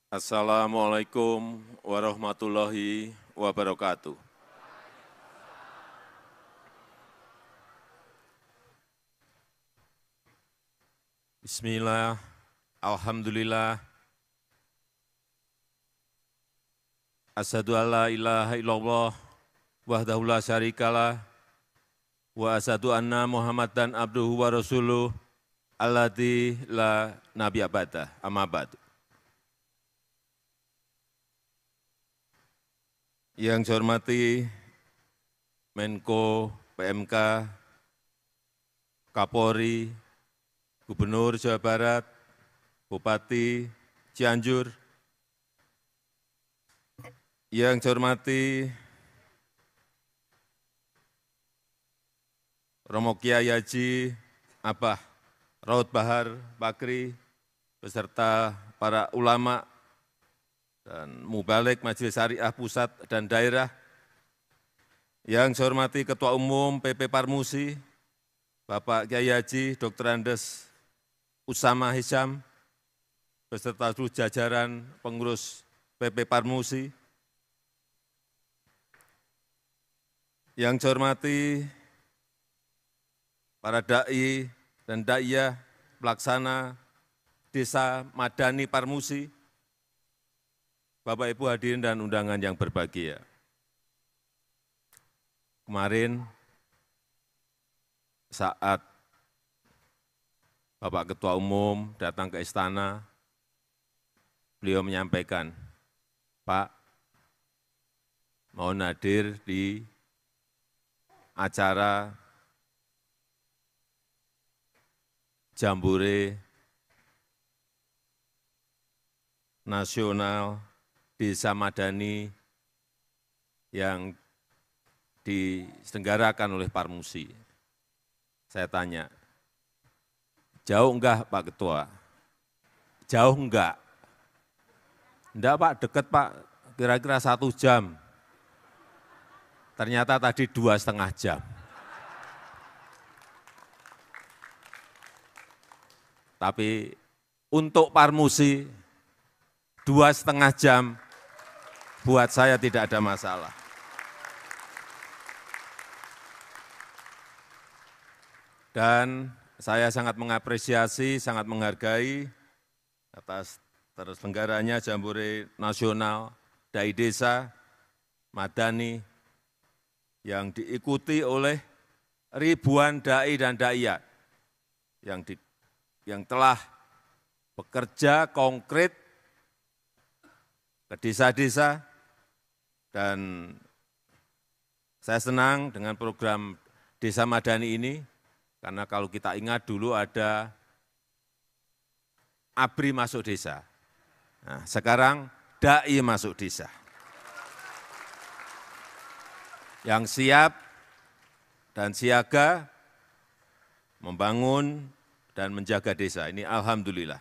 Assalamualaikum warahmatullahi wabarakatuh. Bismillah, alhamdulillah, asyhadu an la ilaha illallah, wahdahu la syarikalah, wa asyhadu anna Muhammadan abduhu wa rasuluh, alladzi la nabiyya ba'dah, amma ba'du. Yang saya hormati Menko PMK, Kapolri, Gubernur Jawa Barat, Bupati Cianjur, yang saya hormati Romo Kiai Haji Abah Raud Bahar Bakri, beserta para ulama dan mubalik Majelis Syariah Pusat dan Daerah, yang saya hormati Ketua Umum PP Parmusi, Bapak Kiai Haji Dr. Andes Usama Hisham, beserta seluruh jajaran pengurus PP Parmusi, yang saya hormati para da'i dan da'iyah pelaksana Desa Madani Parmusi, Bapak Ibu hadirin dan undangan yang berbahagia. Kemarin saat Bapak Ketua Umum datang ke istana, beliau menyampaikan, Pak, mohon hadir di acara Jambore Nasional Desa Madani yang diselenggarakan oleh Parmusi. Saya tanya, jauh enggak Pak Ketua? Jauh enggak? Enggak Pak, dekat Pak, kira-kira 1 jam. Ternyata tadi 2,5 jam. Tapi untuk Parmusi, 2,5 jam buat saya tidak ada masalah. Dan saya sangat mengapresiasi, sangat menghargai atas terselenggaranya Jambore Nasional Dai Desa Madani yang diikuti oleh ribuan dai dan daiyat yang telah bekerja konkret ke desa-desa, dan saya senang dengan program Desa Madani ini, karena kalau kita ingat dulu ada ABRI masuk desa. Nah, sekarang DAI masuk desa. Yang siap dan siaga membangun dan menjaga desa. Ini alhamdulillah.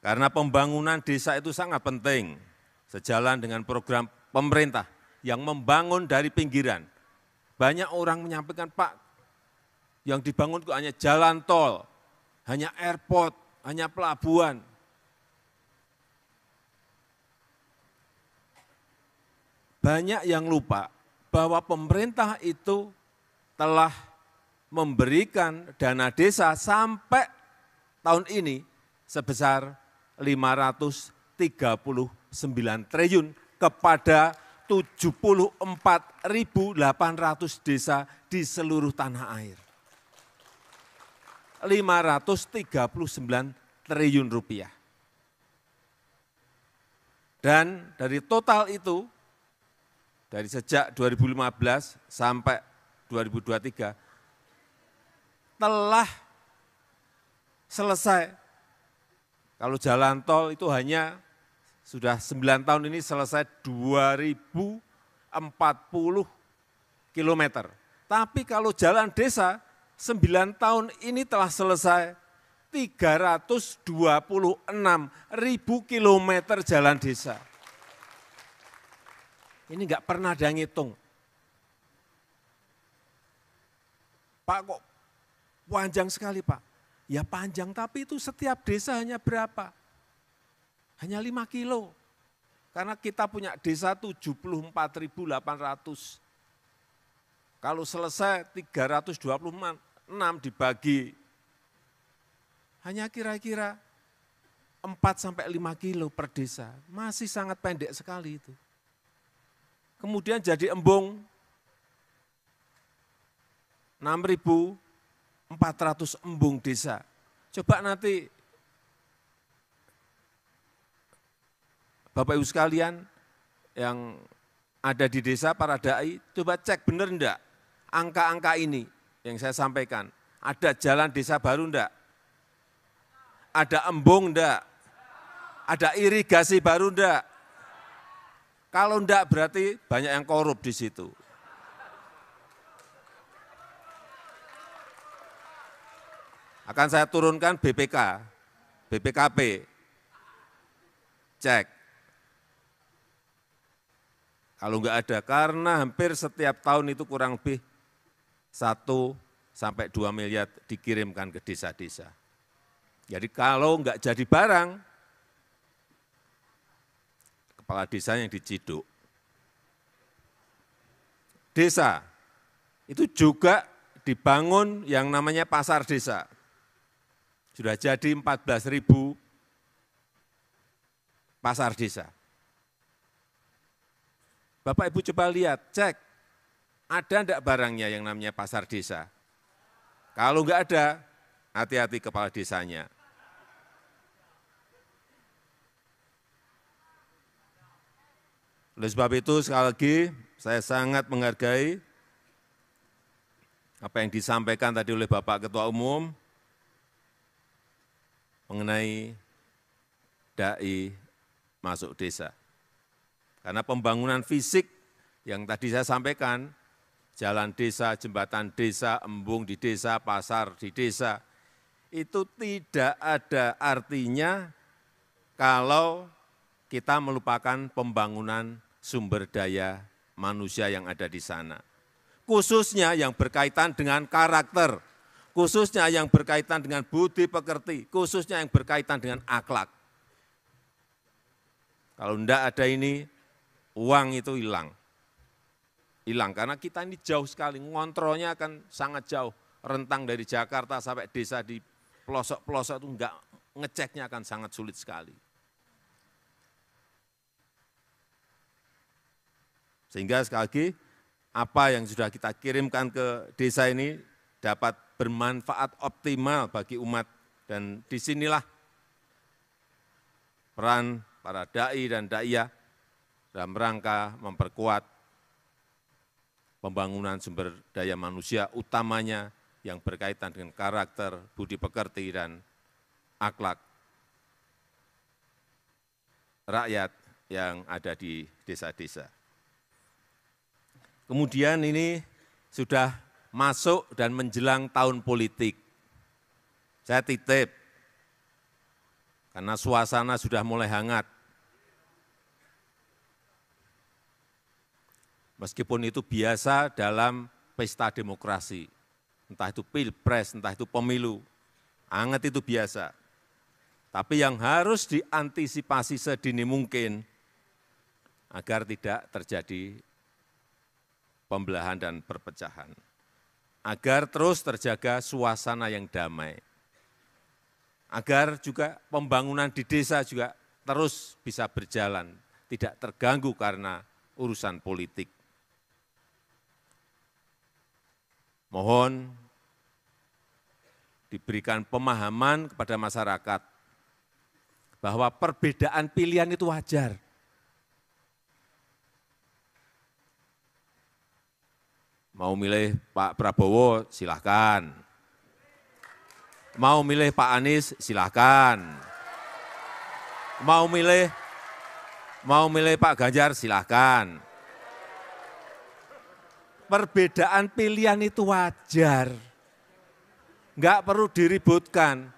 Karena pembangunan desa itu sangat penting, sejalan dengan program pemerintah yang membangun dari pinggiran. Banyak orang menyampaikan, Pak, yang dibangun itu hanya jalan tol, hanya airport, hanya pelabuhan. Banyak yang lupa bahwa pemerintah itu telah memberikan dana desa sampai tahun ini sebesar 539 triliun kepada 74.800 desa di seluruh tanah air. 539 triliun rupiah. Dan dari total itu, dari sejak 2015 sampai 2023, telah selesai. Kalau jalan tol itu hanya sudah 9 tahun ini selesai 2040 kilometer. Tapi kalau jalan desa 9 tahun ini telah selesai 326.000 kilometer jalan desa. Ini enggak pernah ada yang ngitung. Pak, kok panjang sekali Pak? Ya panjang, tapi itu setiap desa hanya berapa? Hanya 5 kilo. Karena kita punya desa 74.800. Kalau selesai 326 dibagi, hanya kira-kira 4-5 kilo per desa. Masih sangat pendek sekali itu. Kemudian jadi embung 6.400 embung desa. Coba nanti Bapak Ibu sekalian yang ada di desa, para dai, coba cek benar enggak angka-angka ini yang saya sampaikan. Ada jalan desa baru enggak? Ada embung enggak? Ada irigasi baru enggak? Kalau enggak berarti banyak yang korup di situ. Akan saya turunkan BPK, BPKP, cek. Kalau enggak ada, karena hampir setiap tahun itu kurang lebih 1-2 miliar dikirimkan ke desa-desa. Jadi kalau enggak jadi barang, kepala desa yang diciduk. Desa itu juga dibangun yang namanya pasar desa. Sudah jadi 14.000 pasar desa. Bapak Ibu coba lihat, cek, ada enggak barangnya yang namanya pasar desa? Kalau enggak ada, hati-hati kepala desanya. Oleh sebab itu sekali lagi saya sangat menghargai apa yang disampaikan tadi oleh Bapak Ketua Umum mengenai dai masuk desa. Karena pembangunan fisik yang tadi saya sampaikan, jalan desa, jembatan desa, embung di desa, pasar di desa, itu tidak ada artinya kalau kita melupakan pembangunan sumber daya manusia yang ada di sana. Khususnya yang berkaitan dengan karakter, khususnya yang berkaitan dengan budi pekerti, khususnya yang berkaitan dengan akhlak. Kalau enggak ada ini, uang itu hilang. Hilang, karena kita ini jauh sekali, ngontrolnya akan sangat jauh. Rentang dari Jakarta sampai desa di pelosok-pelosok itu enggak, ngeceknya akan sangat sulit sekali. Sehingga sekali lagi, apa yang sudah kita kirimkan ke desa ini dapat bermanfaat optimal bagi umat. Dan disinilah peran para dai dan daiyah dalam rangka memperkuat pembangunan sumber daya manusia, utamanya yang berkaitan dengan karakter, budi pekerti, dan akhlak rakyat yang ada di desa-desa. Kemudian ini sudah masuk dan menjelang tahun politik. Saya titip, karena suasana sudah mulai hangat. Meskipun itu biasa dalam pesta demokrasi, entah itu pilpres, entah itu pemilu, hangat itu biasa. Tapi yang harus diantisipasi sedini mungkin agar tidak terjadi pembelahan dan perpecahan. Agar terus terjaga suasana yang damai. Agar juga pembangunan di desa juga terus bisa berjalan, tidak terganggu karena urusan politik. Mohon diberikan pemahaman kepada masyarakat bahwa perbedaan pilihan itu wajar. Mau milih Pak Prabowo, silahkan. Mau milih Pak Anies, silahkan. Mau milih Pak Ganjar, silahkan. Perbedaan pilihan itu wajar. Enggak perlu diributkan.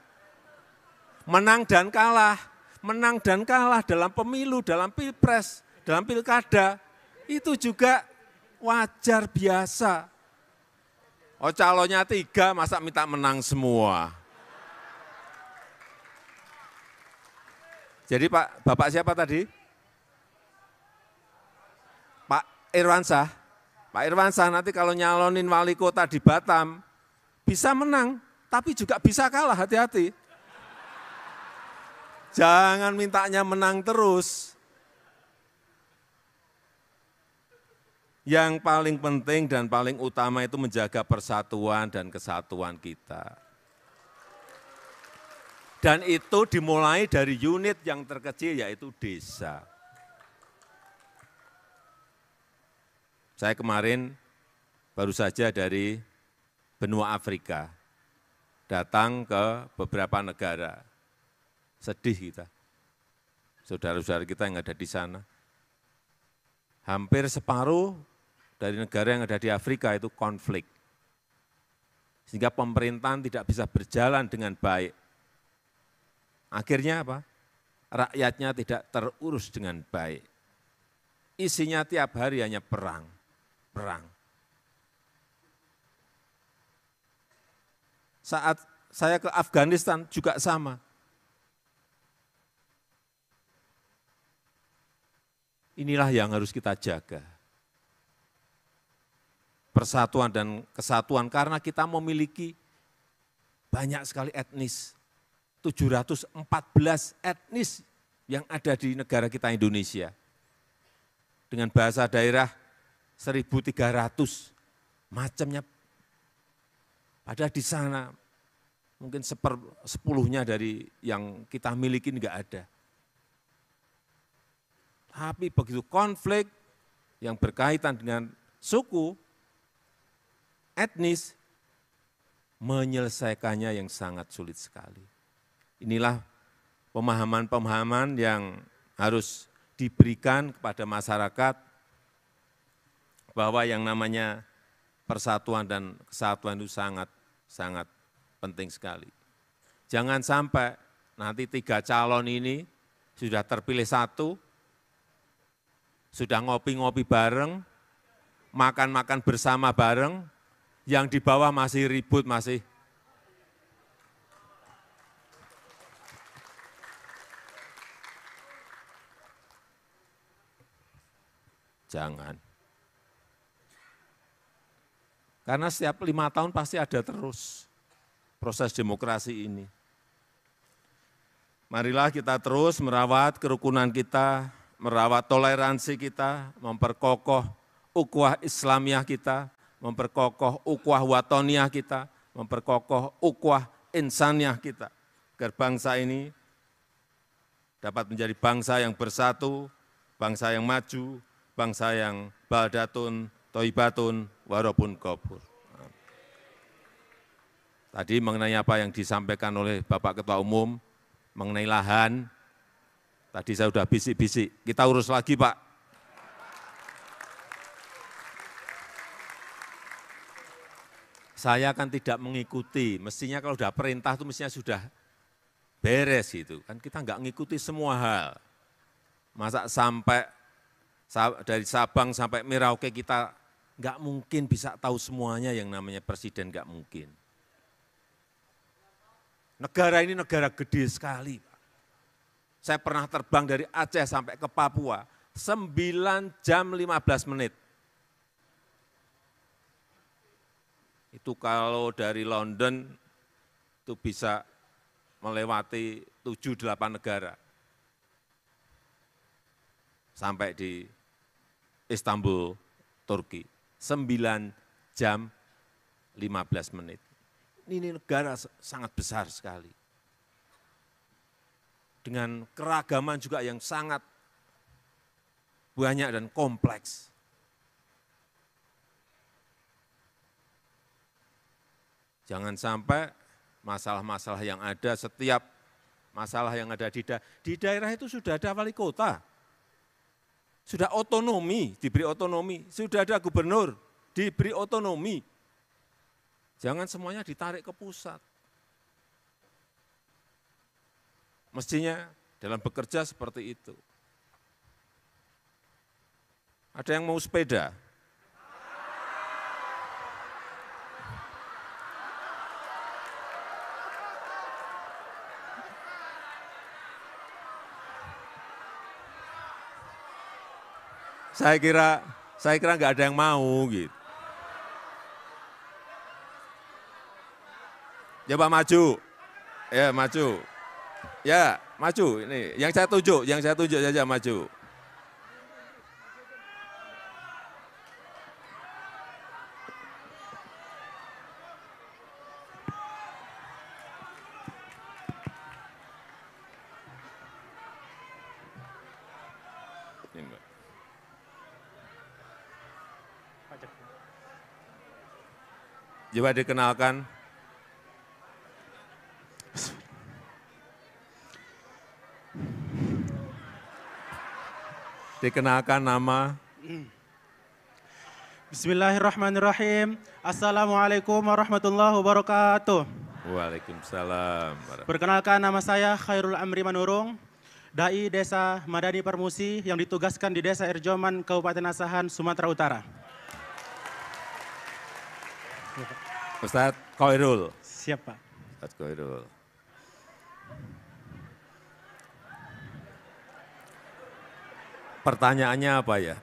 Menang dan kalah dalam pemilu, dalam pilpres, dalam pilkada, itu juga wajar biasa. Oh, calonnya 3, masa minta menang semua? Jadi Bapak siapa tadi? Pak Irwansyah. Pak Irwansyah nanti kalau nyalonin wali kota di Batam, bisa menang, tapi juga bisa kalah, hati-hati. Jangan mintanya menang terus. Yang paling penting dan paling utama itu menjaga persatuan dan kesatuan kita. Dan itu dimulai dari unit yang terkecil, yaitu desa. Saya kemarin baru saja dari benua Afrika, datang ke beberapa negara. Sedih kita, saudara-saudara kita yang ada di sana. Hampir separuh dari negara yang ada di Afrika itu konflik. Sehingga pemerintahan tidak bisa berjalan dengan baik. Akhirnya apa? Rakyatnya tidak terurus dengan baik. Isinya tiap hari hanya perang. Saat saya ke Afghanistan juga sama. Inilah yang harus kita jaga. Persatuan dan kesatuan karena kita memiliki banyak sekali etnis. 714 etnis yang ada di negara kita Indonesia. Dengan bahasa daerah 1.300 macamnya. Padahal di sana mungkin 1/10 dari yang kita miliki enggak ada. Tapi begitu konflik yang berkaitan dengan suku, etnis, menyelesaikannya yang sangat sulit sekali. Inilah pemahaman-pemahaman yang harus diberikan kepada masyarakat bahwa yang namanya persatuan dan kesatuan itu sangat penting sekali. Jangan sampai nanti 3 calon ini sudah terpilih 1, sudah ngopi-ngopi bareng, makan-makan bersama bareng, yang di bawah masih ribut, masih jangan. Karena setiap 5 tahun pasti ada terus proses demokrasi ini. Marilah kita terus merawat kerukunan kita, merawat toleransi kita, memperkokoh ukhuwah Islamiyah kita, memperkokoh ukhuwah watoniyah kita, memperkokoh ukhuwah insaniyah kita. Agar bangsa ini dapat menjadi bangsa yang bersatu, bangsa yang maju, bangsa yang baldatun, toibatun, warobun gobur. Tadi mengenai apa yang disampaikan oleh Bapak Ketua Umum, mengenai lahan, tadi saya sudah bisik-bisik, kita urus lagi Pak. Saya kan tidak mengikuti, mestinya kalau sudah perintah itu mestinya sudah beres gitu, kan kita enggak mengikuti semua hal. Masa sampai dari Sabang sampai Merauke kita enggak mungkin bisa tahu semuanya yang namanya presiden, enggak mungkin. Negara ini negara gede sekali. Saya pernah terbang dari Aceh sampai ke Papua, 9 jam 15 menit. Itu kalau dari London, itu bisa melewati 7-8 negara. Sampai di Istanbul, Turki. 9 jam 15 menit. Ini negara sangat besar sekali. Dengan keragaman juga yang sangat banyak dan kompleks. Jangan sampai masalah-masalah yang ada, setiap masalah yang ada di daerah itu sudah ada wali kota. Sudah otonomi, diberi otonomi. Sudah ada gubernur, diberi otonomi. Jangan semuanya ditarik ke pusat. Mestinya dalam bekerja seperti itu. Ada yang mau sepeda? Saya kira nggak ada yang mau gitu. Coba maju, ya maju, ya maju. Ini yang saya tunjuk saja maju. Ini, Mbak. Coba dikenalkan. Dikenalkan nama. Bismillahirrahmanirrahim. Assalamualaikum warahmatullahi wabarakatuh. Waalaikumsalam. Perkenalkan, nama saya Khairul Amri Manurung, Dai Desa Madani Permusi yang ditugaskan di Desa Erjoman, Kabupaten Asahan, Sumatera Utara. Ustadz Khairul. Siap, Pak. Ustadz Khairul. Pertanyaannya apa ya?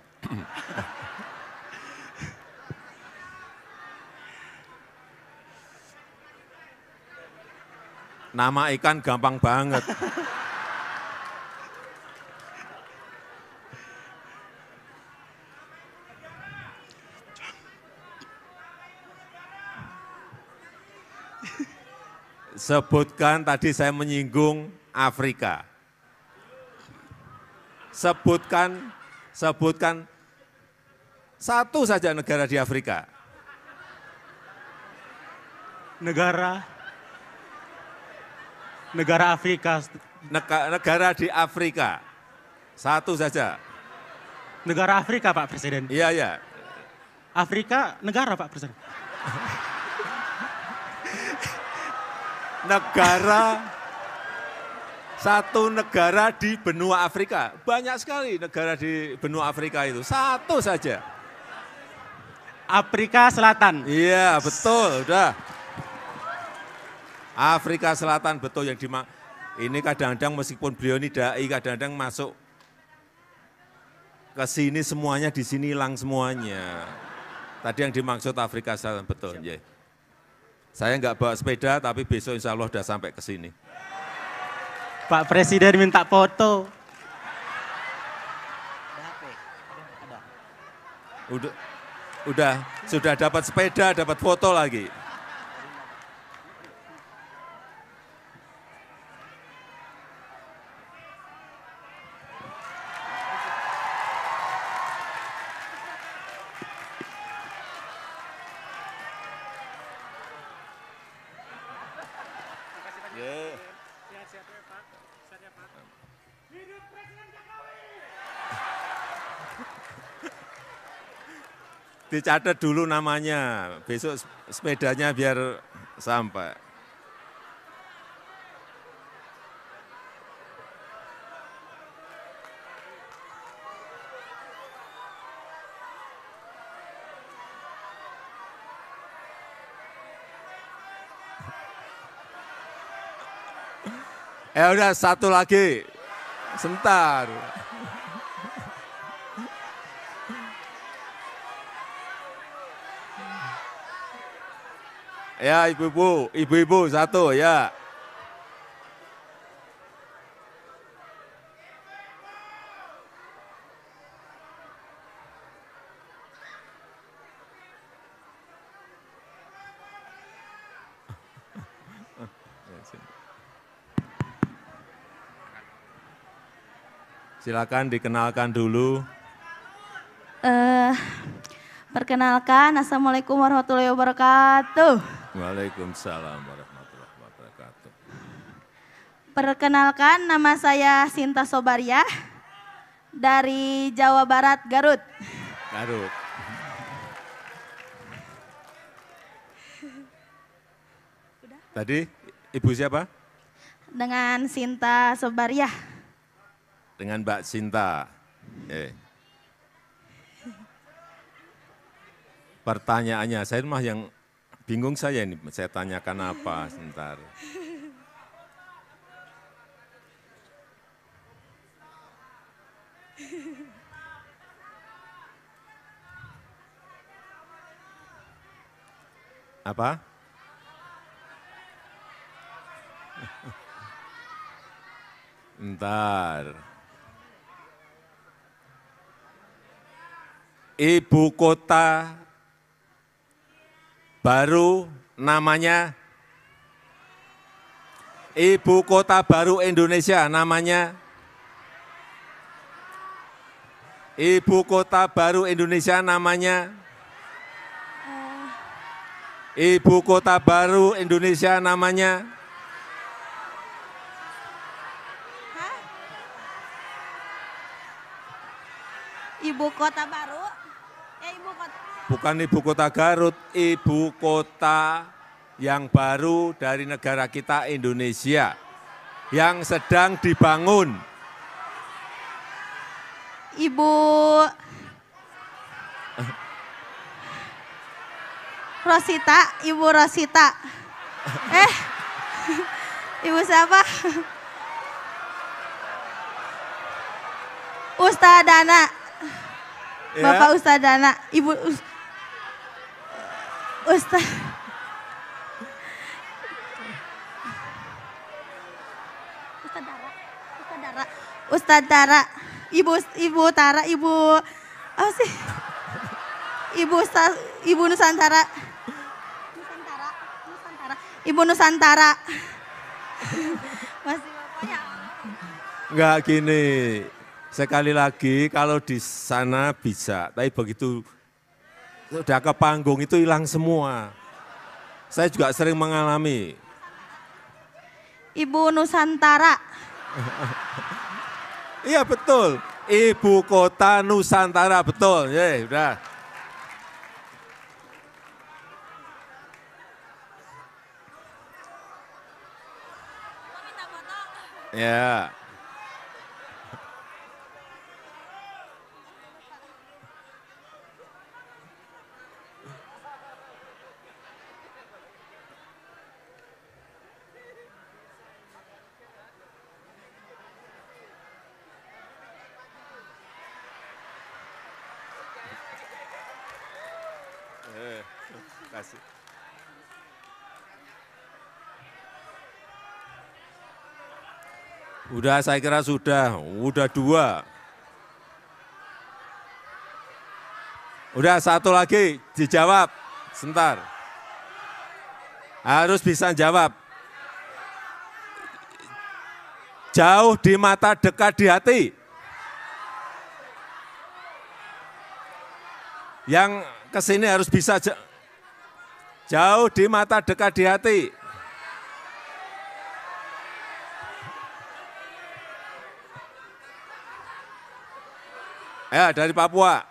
Nama ikan gampang banget. Sebutkan, tadi saya menyinggung Afrika. Sebutkan satu saja negara di Afrika. Negara Afrika. Negara di Afrika. Satu saja. Negara Afrika, Pak Presiden. Iya, iya. Afrika negara, Pak Presiden. Satu negara di benua Afrika. Banyak sekali negara di benua Afrika itu. Satu saja. Afrika Selatan. Iya, betul, udah. Afrika Selatan, betul yang ini kadang-kadang meskipun beliau ini dai, kadang-kadang masuk ke sini semuanya, di sini hilang semuanya. Tadi yang dimaksud Afrika Selatan, betul. Ya. Saya nggak bawa sepeda, tapi besok insya Allah udah sampai ke sini. Pak Presiden minta foto. Sudah dapat sepeda, dapat foto lagi. Dicatat dulu namanya, besok sepedanya biar sampai. Ya udah, satu lagi, sebentar. Ya ibu-ibu satu ya. Silakan dikenalkan dulu. Perkenalkan, Assalamualaikum warahmatullahi wabarakatuh. Waalaikumsalam warahmatullahi wabarakatuh. Perkenalkan, nama saya Sinta Sobariah dari Jawa Barat, Garut. Garut. Tadi ibu siapa? Dengan Sinta Sobariah. Dengan Mbak Sinta. Pertanyaannya, saya mah yang bingung saya ini, saya tanyakan apa sebentar. Apa? Ntar. Ibu kota baru namanya, ibu kota baru Indonesia namanya, ibu kota baru Indonesia namanya, ibu kota baru Indonesia namanya. Ibu kota baru. Ibu kota. Bukan ibu kota Garut, ibu kota yang baru dari negara kita Indonesia, yang sedang dibangun. Ibu Rosita, Ibu Rosita. Ibu siapa? Ustadana. Ya. Bapak Ustadana, Ibu Ustad. Ustadz Tara, Ibu Tara, Ibu apa sih? Ibu Nusantara. Ibu Nusantara. Masih bapaknya. Enggak gini, sekali lagi kalau di sana bisa, tapi begitu sudah ke panggung itu hilang semua. Saya juga sering mengalami. Ibu Nusantara. Iya betul, ibu kota Nusantara, betul. Ya, udah. Ya. Kasih. Udah, saya kira sudah dua. Udah satu lagi dijawab, sebentar. Harus bisa jawab. Jauh di mata, dekat di hati. Yang kesini harus bisa jauh di mata, dekat di hati. Ya, dari Papua.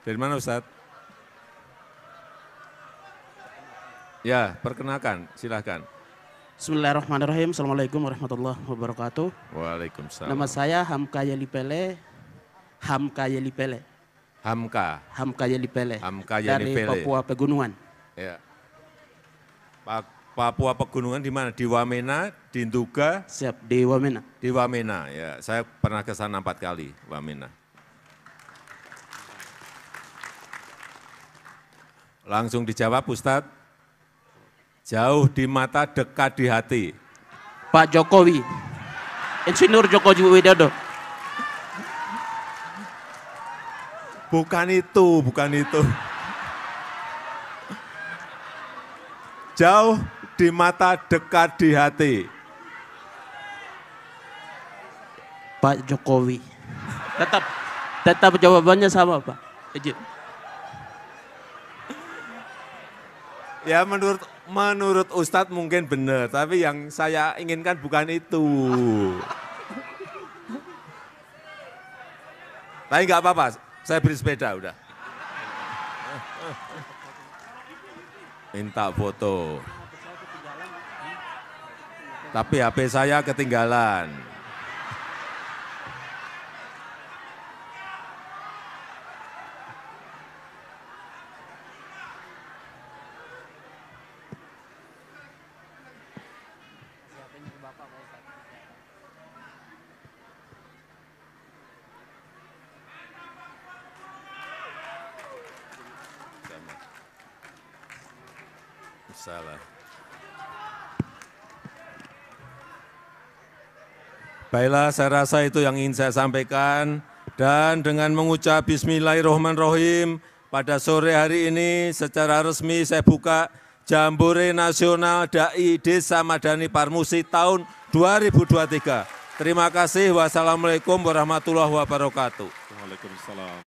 Dari mana Ustadz? Ya, perkenalkan, silahkan. Bismillahirrahmanirrahim. Assalamualaikum warahmatullahi wabarakatuh. Waalaikumsalam. Nama saya Hamka Yelipele. Hamka. Hamka Yelipele. Hamka Dari Yelipele. Papua Pegunungan. Ya. Papua Pegunungan di mana? Di Wamena, di Nduga, Siap, di Wamena. di Wamena. Ya, saya pernah ke sana 4 kali, Wamena. Langsung dijawab Ustadz. Jauh di mata, dekat di hati. Pak Jokowi. Insinyur Joko Widodo. Bukan itu, bukan itu. Jauh di mata, dekat di hati. Pak Jokowi. Tetap jawabannya sama, Pak. Ya menurut Ustadz mungkin benar, tapi yang saya inginkan bukan itu. Tapi nggak apa-apa, saya beri sepeda udah. Minta foto. Tapi HP saya ketinggalan. Waalaikumsalam. Baiklah, saya rasa itu yang ingin saya sampaikan. Dan dengan mengucap Bismillahirrahmanirrahim, pada sore hari ini secara resmi saya buka Jambore Nasional Dai Desa Madani Parmusi tahun 2023. Terima kasih. Wassalamualaikum warahmatullahi wabarakatuh. Waalaikumsalam.